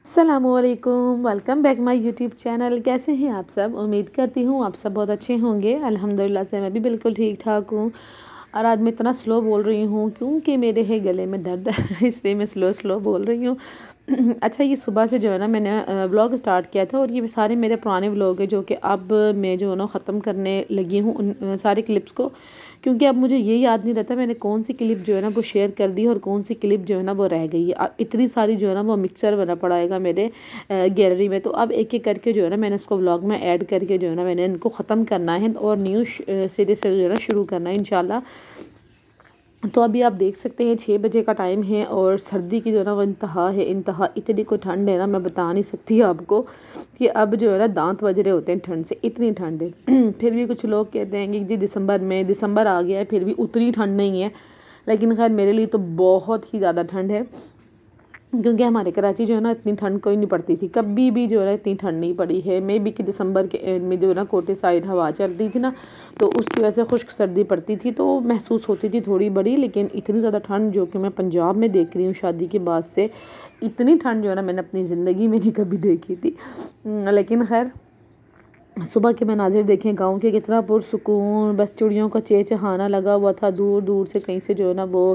السلام علیکم، welcome back my YouTube channel. کیسے ہیں آپ سب؟ امید کرتی ہوں آپ سب بہت اچھے ہوں گے۔ الحمدللہ سے میں بھی بالکل ٹھیک ٹھاک ہوں۔ اور آج میں اتنا سلو بول رہی ہوں کیونکہ میرے گلے میں درد ہے، اس لیے میں سلو بول رہی ہوں۔ اچھا، یہ صبح سے جو ہے نا میں نے ولاگ سٹارٹ کیا تھا، اور یہ سارے میرے پرانے ولاگ ہیں جو کہ اب میں جو ہے نا ختم کرنے لگی ہوں ان سارے کلپس کو، کیونکہ اب مجھے یہ یاد نہیں رہتا میں نے کون سی کلپ جو ہے نا وہ شیئر کر دی اور کون سی کلپ جو ہے نا وہ رہ گئی ہے۔ اتنی ساری جو ہے نا وہ مکسچر بنا پڑائے گا میرے گیلری میں، تو اب ایک ایک کر کے جو ہے نا میں نے اس کو ولاگ میں ایڈ کر کے جو ہے نا میں نے ان کو ختم کرنا ہے اور نیو سرے سے جو ہے نا شروع کرنا ہے انشاءاللہ۔ تو ابھی آپ دیکھ سکتے ہیں 6 بجے کا ٹائم ہے، اور سردی کی جو ہے نا وہ انتہا ہے، انتہا اتنی کوئی ٹھنڈ ہے نا میں بتا نہیں سکتی آپ کو کہ اب جو ہے نا دانت بج رہے ہوتے ہیں ٹھنڈ سے، اتنی ٹھنڈ ہے۔ پھر بھی کچھ لوگ کہتے ہیں کہ جی دسمبر آ گیا ہے پھر بھی اتنی ٹھنڈ نہیں ہے، لیکن خیر میرے لیے تو بہت ہی زیادہ ٹھنڈ ہے، کیونکہ ہمارے کراچی جو ہے نا اتنی ٹھنڈ کوئی نہیں پڑتی تھی، کبھی بھی جو ہے نا اتنی ٹھنڈ نہیں پڑی ہے۔ مے بی کہ دسمبر کے اینڈ میں جو ہے نا کوٹے سائڈ ہوا چلتی تھی نا، تو اس کی وجہ سے خشک سردی پڑتی تھی تو محسوس ہوتی تھی تھوڑی بڑی، لیکن اتنی زیادہ ٹھنڈ جو کہ میں پنجاب میں دیکھ رہی ہوں شادی کے بعد سے، اتنی ٹھنڈ جو ہے نا میں نے اپنی زندگی میں نہیں کبھی دیکھی تھی۔ لیکن خیر صبح کے مناظر دیکھیں گاؤں کے، کتنا پرسکون، بس چڑیوں کا چہچہانا لگا ہوا تھا، دور دور سے کہیں سے جو ہے نا وہ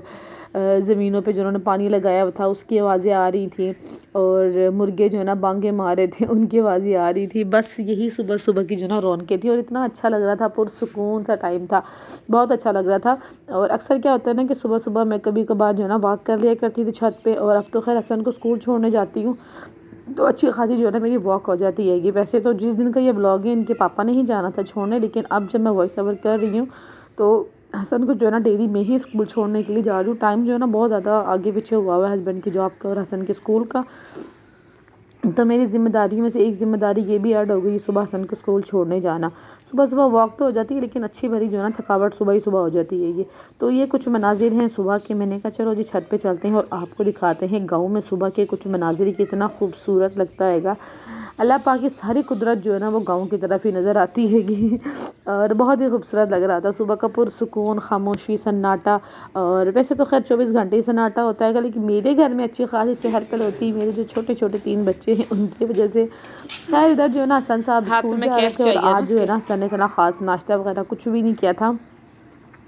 زمینوں پہ جنہوں نے پانی لگایا ہوا تھا اس کی آوازیں آ رہی تھیں، اور مرغے جو ہے نا بانگیں مار رہے تھے ان کی آوازیں آ رہی تھی۔ بس یہی صبح کی جو ہے نا رونقیں تھی، اور اتنا اچھا لگ رہا تھا، پرسکون سا ٹائم تھا، بہت اچھا لگ رہا تھا۔ اور اکثر کیا ہوتا ہے نا کہ صبح میں کبھی کبھار جو ہے نا واک کر لیا کرتی تھی چھت پہ، اور اب تو خیر حسن کو اسکول چھوڑنے جاتی ہوں تو اچھی خاصی جو ہے نا میری واک ہو جاتی ہے گی۔ ویسے تو جس دن کا یہ ولاگ ہے ان کے پاپا نے ہی جانا تھا چھوڑنے، لیکن اب جب میں وائس اوور کر رہی ہوں تو حسن کو جو ہے نا ڈیلی میں ہی اسکول چھوڑنے کے لیے جا رہی ہوں۔ ٹائم جو ہے نا بہت زیادہ آگے پیچھے ہوا ہوا ہے ہسبینڈ کی جاب کا اور حسن کے اسکول کا، تو میری ذمہ داریوں میں سے ایک ذمہ داری یہ بھی ایڈ ہو گئی صبح حسن کو اسکول چھوڑنے جانا۔ صبح واک تو ہو جاتی ہے لیکن اچھی بھری جو ہے نا تھکاوٹ صبح ہو جاتی ہے یہ۔ تو یہ کچھ مناظر ہیں صبح کے، میں نے کہا چلو جی چھت پہ چلتے ہیں اور آپ کو دکھاتے ہیں گاؤں میں صبح کے کچھ مناظر، کتنا خوبصورت لگتا ہے گا۔ اللہ پاک کی ساری قدرت جو ہے نا وہ گاؤں کی طرف ہی نظر آتی ہے گی، اور بہت ہی خوبصورت لگ رہا تھا صبح کا پرسکون، خاموشی، سناٹا۔ اور ویسے تو خیر 24 گھنٹے ہی سناٹا ہوتا ہے گا، لیکن میرے گھر میں اچھی خاصی چہل پہل ہوتی ہے، میرے جو چھوٹے 3 بچے ہیں ان کی وجہ سے۔ خیر ادھر جو ہے نا حسن صاحب اسکول جا رہے تھے، اور آج جو ہے نا حسن نے اتنا خاص ناشتہ وغیرہ کچھ بھی نہیں کیا تھا،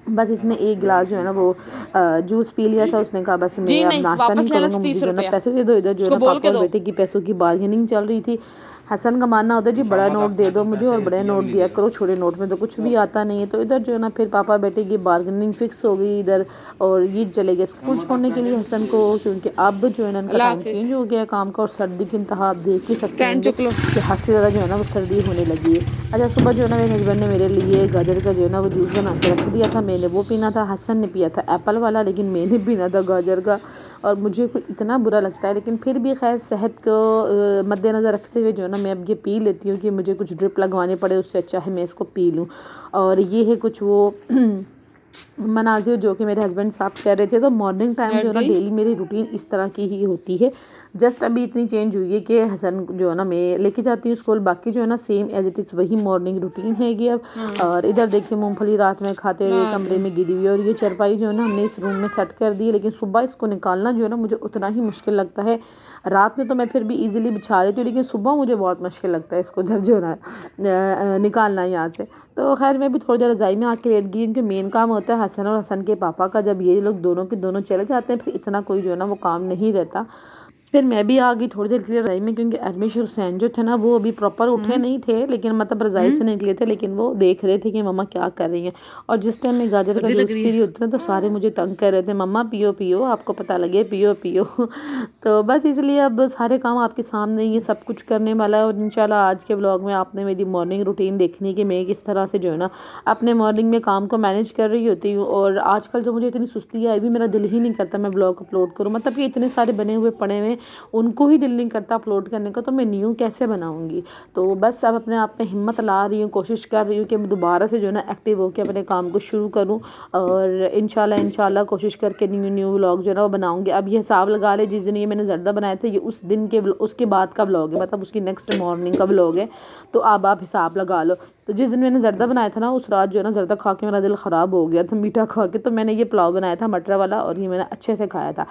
بس اس نے ایک گلاس جو ہے نا وہ جوس پی لیا تھا۔ اس نے کہا بس میں اب ناشتہ نہیں کروں گا، مجھے جو ہے نا پیسے دے دو۔ ادھر جو ہے نا پاپا اور بیٹے کی پیسوں کی بارگیننگ چل رہی تھی۔ حسن کا ماننا ہوتا ہے جی بڑا نوٹ دے دو مجھے، اور بڑے نوٹ دیا کرو، چھوٹے نوٹ میں تو کچھ بھی آتا نہیں ہے۔ تو ادھر جو ہے نا پھر پاپا بیٹے کی بارگیننگ فکس ہو گئی ادھر، اور یہ چلے گئے اسکول چھوڑنے کے لیے حسن کو، کیونکہ اب جو ہے نا ان کا ٹائم چینج ہو گیا کام کا، اور سردی کی انتہا آپ دیکھ ہی سکتے ہیں کہ حد سے زیادہ جو ہے نا وہ سردی ہونے لگی ہے۔ اچھا صبح جو ہے نا میرے ہسبینڈ نے میرے لیے گاجر کا جو ہے نا وہ جوس بنا کے رکھ دیا تھا، میں نے وہ پینا تھا، حسن نے پیا تھا ایپل والا، لیکن میں نے پینا تھا گاجر کا، اور مجھے اتنا برا لگتا ہے لیکن پھر بھی خیر صحت کو مد نظر رکھتے ہوئے جو ہے نا میں اب یہ پی لیتی ہوں کہ مجھے کچھ ڈرپ لگوانے پڑے اس سے اچھا ہے میں اس کو پی لوں۔ اور یہ ہے کچھ وہ مناظر جو کہ میرے ہسبینڈ صاحب کہہ رہے تھے۔ تو مارننگ ٹائم جو ہے نا ڈیلی میری روٹین اس طرح کی ہی ہوتی ہے، جسٹ ابھی اتنی چینج ہوئی ہے کہ حسن جو ہے نا میں لے کے جاتی ہوں اسکول، باقی جو ہے نا سیم ایز اٹ از وہی مارننگ روٹین ہے گی اب۔ اور ادھر دیکھیں مونگ پھلی رات میں کھاتے ہوئے کمرے میں گری ہوئی ہے، اور یہ چرپائی جو ہے نا ہم نے اس روم میں سیٹ کر دی ہے، لیکن صبح اس کو نکالنا جو ہے نا مجھے اتنا ہی مشکل لگتا ہے۔ رات میں تو میں پھر بھی ایزیلی بچھا لیتی ہوں، لیکن صبح مجھے بہت مشکل لگتا ہے اس کو ادھر جو ہے نا نکالنا یہاں سے۔ تو خیر میں بھی تھوڑی دیر رضائی میں آ کے لیٹ گئی، کیونکہ مین کام ہوتا ہے حسن اور حسن کے پاپا کا، جب یہ لوگ دونوں کے دونوں چلے جاتے ہیں پھر اتنا کوئی جو ہے نا وہ کام نہیں رہتا۔ پھر میں بھی آ گئی تھوڑی دیر کے لیے رضائی میں، کیونکہ ارمیش اور حسین جو تھے نا وہ ابھی پراپر اٹھے نہیں تھے، لیکن مطلب رضائی سے نکلے تھے، لیکن وہ دیکھ رہے تھے کہ مما کیا کر رہی ہیں۔ اور جس ٹائم میں گاجر کا جوس پی رہی ہوتی نا تو سارے مجھے تنگ کر رہے تھے، مما پیو آپ کو پتہ لگے پیو۔ تو بس اس لیے اب سارے کام آپ کے سامنے ہی سب کچھ کرنے والا ہے، اور انشاءاللہ آج کے ولاگ میں آپ نے میری مارننگ روٹین دیکھنی کہ میں کس طرح سے جو ہے نا اپنے مارننگ میں کام کو مینیج کر رہی ہوتی ہوں۔ اور آج کل جو مجھے اتنی سستی آئی ہوئی، میرا دل ہی نہیں کرتا میں ولاگ اپلوڈ کروں، مطلب کہ اتنے سارے بنے ہوئے پڑے ہوئے ان کو ہی دل نہیں کرتا اپلوڈ کرنے کا، تو میں نیو کیسے بناؤں گی؟ تو بس اب اپنے آپ میں ہمت لا رہی ہوں، کوشش کر رہی ہوں کہ میں دوبارہ سے جو ہے نا ایکٹیو ہو کے اپنے کام کو شروع کروں، اور انشاءاللہ کوشش کر کے نیو ولاگ جو ہے نا وہ بناؤں گی۔ اب یہ حساب لگا لے جس دن یہ میں نے زردہ بنایا تھا یہ اس دن کے اس کے بعد کا ولاگ ہے، مطلب اس کی نیکسٹ مارننگ کا ولاگ ہے، تو اب آپ حساب لگا لو۔ تو جس دن میں نے زردہ بنایا تھا نا اس رات جو ہے نا زردہ کھا کے میرا دل خراب ہو گیا تھا میٹھا کھا کے، تو میں نے یہ پلاؤ بنایا تھا مٹر والا، اور یہ میں نے اچھے سے کھایا تھا۔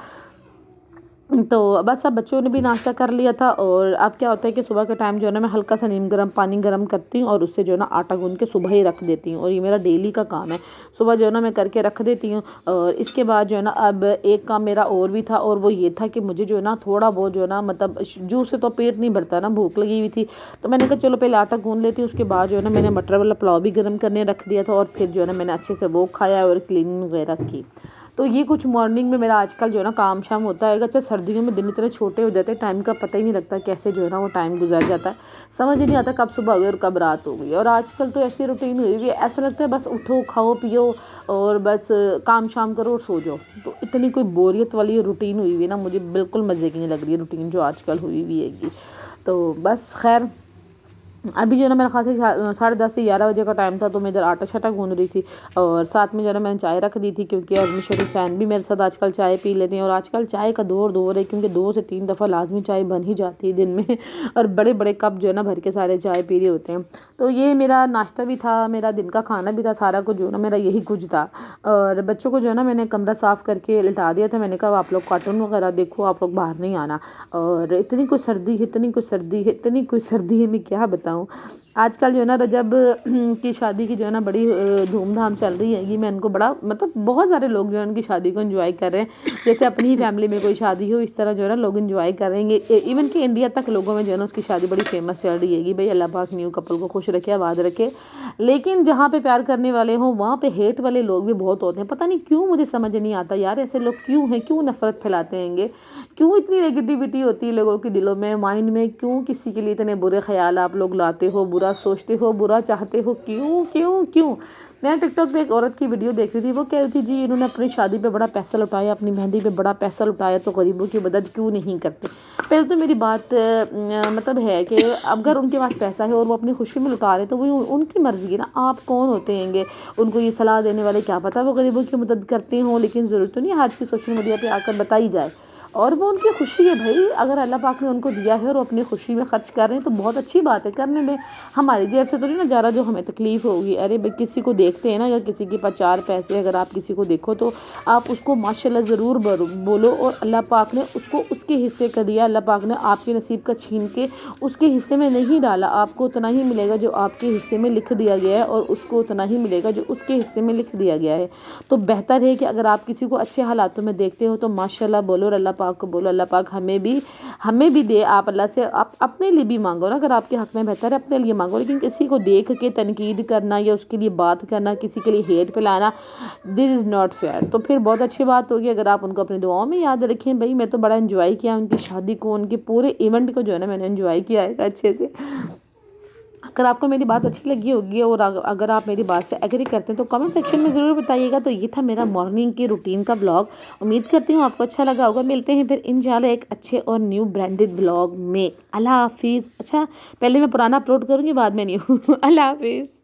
تو بس اب بچوں نے بھی ناشتہ کر لیا تھا، اور اب کیا ہوتا ہے کہ صبح کے ٹائم جو ہے نا میں ہلکا سا نیم گرم پانی گرم کرتی ہوں اور اس سے جو ہے نا آٹا گوندھ کے صبح ہی رکھ دیتی ہوں، اور یہ میرا ڈیلی کا کام ہے، صبح جو ہے نا میں کر کے رکھ دیتی ہوں۔ اور اس کے بعد جو ہے نا اب ایک کام میرا اور بھی تھا، اور وہ یہ تھا کہ مجھے جو ہے نا تھوڑا بہت جو ہے نا مطلب جوس سے تو پیٹ نہیں بھرتا نا، بھوک لگی ہوئی تھی، تو میں نے کہا چلو پہلے آٹا گوندھ لیتی ہوں۔ اس کے بعد جو ہے نا میں نے مٹر والا پلاؤ بھی گرم کرنے رکھ دیا تھا، اور پھر جو ہے نا میں نے اچھے سے وہ کھایا اور کلیننگ وغیرہ کی۔ تو یہ کچھ مارننگ میں میرا آج کل جو ہے نا کام شام ہوتا ہے گا۔ اچھا سردیوں میں دن اتنے چھوٹے ہو جاتے ہیں، ٹائم کا پتہ ہی نہیں لگتا کیسے جو ہے نا وہ ٹائم گزر جاتا ہے، سمجھ ہی نہیں آتا کب صبح ہوگئی اور کب رات ہو گئی۔ اور آج کل تو ایسی روٹین ہوئی ہوئی ہے، ایسا لگتا ہے بس اٹھو کھاؤ پیو اور بس کام شام کرو اور سو جاؤ۔ تو اتنی کوئی بوریت والی روٹین ہوئی ہوئی ہے نا، مجھے بالکل مزے کی نہیں لگ رہی ہے روٹین جو آج کل ہوئی ہوئی ہے گی۔ تو بس خیر ابھی جو ہے نا میرا خاص 10:30 سے 11 بجے کا ٹائم تھا، تو میں ادھر آٹا چھٹا گوندھ رہی تھی، اور ساتھ میں جو ہے نا میں نے چائے رکھ دی تھی، کیونکہ مشر حسین بھی میرے ساتھ آج کل چائے پی لیتے ہیں، اور آج کل چائے کا دور ہے، کیونکہ 2 سے 3 دفعہ لازمی چائے بن ہی جاتی ہے دن میں، اور بڑے بڑے کپ جو ہے نا بھر کے سارے چائے پی رہے ہوتے ہیں۔ تو یہ میرا ناشتہ بھی تھا، میرا دن کا کھانا بھی تھا، سارا کچھ جو ہے نا میرا یہی کچھ تھا۔ اور بچوں کو جو ہے نا میں نے کمرہ صاف کر کے لٹا دیا تھا، میں نے کہا آپ لوگ کارٹون وغیرہ دیکھو، آپ لوگ باہر نہیں آنا۔ اور اتنی کوئی سردی ہے میں کیا بتاؤں۔ آج کل جو ہے نا رجب کی شادی کی جو ہے نا بڑی دھوم دھام چل رہی ہے، یہ میں ان کو بڑا مطلب بہت سارے لوگ جو ہے ان کی شادی کو انجوائے کر رہے ہیں، جیسے اپنی ہی فیملی میں کوئی شادی ہو اس طرح جو ہے نا لوگ انجوائے کر رہے ہیں۔ ایون کہ انڈیا تک لوگوں میں جو ہے نا اس کی شادی بڑی فیمس چل رہی ہے گی، بھائی اللہ پاک نیو کپل کو خوش رکھے، آباد رکھے۔ لیکن جہاں پہ پیار کرنے والے ہوں وہاں پہ ہیٹ والے لوگ بھی بہت ہوتے ہیں، پتہ نہیں کیوں، مجھے سمجھ نہیں آتا یار ایسے لوگ کیوں ہیں، کیوں نفرت پھیلاتے ہیں گے، کیوں اتنی نیگیٹیوٹی ہوتی ہے لوگوں کے دلوں میں، مائنڈ میں، کیوں کسی کے لیے اتنے برے خیال آپ لوگ لاتے ہو، برا سوچتے ہو، برا چاہتے ہو، کیوں۔ میں ٹک ٹاک پہ ایک عورت کی ویڈیو دیکھ رہی تھی، وہ کہہ رہی تھی جی انہوں نے اپنی شادی پہ بڑا پیسہ لٹایا، اپنی مہندی پہ بڑا پیسہ لٹایا، تو غریبوں کی مدد کیوں نہیں کرتے۔ پہلے تو میری بات مطلب ہے کہ اگر ان کے پاس پیسہ ہے اور وہ اپنی خوشی میں لٹا رہے تو وہ ان کی مرضی ہے نا، آپ کون ہوتے ہیں گے ان کو یہ صلاح دینے والے، کیا پتہ وہ غریبوں کی مدد کرتے ہوں، لیکن ضرورت تو نہیں ہر چیز سوشل میڈیا پہ آ کر بتائی جائے۔ اور وہ ان کی خوشی ہے بھائی، اگر اللہ پاک نے ان کو دیا ہے اور وہ اپنی خوشی میں خرچ کر رہے ہیں تو بہت اچھی بات ہے، کرنے دیں، ہماری جیب سے تو نہیں نا جا رہا جو ہمیں تکلیف ہوگی۔ ارے بھائی کسی کو دیکھتے ہیں نا، یا کسی کے پاس 4 پیسے اگر آپ کسی کو دیکھو تو آپ اس کو ماشاءاللہ ضرور بولو، اور اللہ پاک نے اس کو اس کے حصے کا دیا، اللہ پاک نے آپ کے نصیب کا چھین کے اس کے حصے میں نہیں ڈالا، آپ کو اتنا ہی ملے گا جو آپ کے حصے میں لکھ دیا گیا ہے، اور اس کو اتنا ہی ملے گا جو اس کے حصے میں لکھ دیا گیا ہے۔ تو بہتر ہے کہ اگر آپ کسی کو اچھے حالاتوں میں دیکھتے ہو تو ماشاءاللہ بولو، اور اللہ پاک کو بولو اللہ پاک ہمیں بھی دے، آپ اللہ سے آپ اپنے لیے بھی مانگو نا، اگر آپ کے حق میں بہتر ہے اپنے لیے مانگو، لیکن کسی کو دیکھ کے تنقید کرنا یا اس کے لیے بات کرنا، کسی کے لیے ہیٹ پھیلانا، دس از ناٹ فیئر۔ تو پھر بہت اچھی بات ہوگی اگر آپ ان کو اپنی دعاؤں میں یاد رکھیں۔ بھائی میں تو بڑا انجوائے کیا ان کی شادی کو، ان کے پورے ایونٹ کو جو ہے نا میں نے انجوائے کیا ہے اچھے سے۔ اگر آپ کو میری بات اچھی لگی ہوگی اور اگر آپ میری بات سے ایگری کرتے ہیں تو کمنٹ سیکشن میں ضرور بتائیے گا۔ تو یہ تھا میرا مارننگ کی روٹین کا ولاگ، امید کرتی ہوں آپ کو اچھا لگا ہوگا۔ ملتے ہیں پھر انشاءاللہ ایک اچھے اور نیو برانڈڈ ولاگ میں۔ اللہ حافظ۔ اچھا پہلے میں پرانا اپلوڈ کروں گی بعد میں نیو۔ اللہ حافظ۔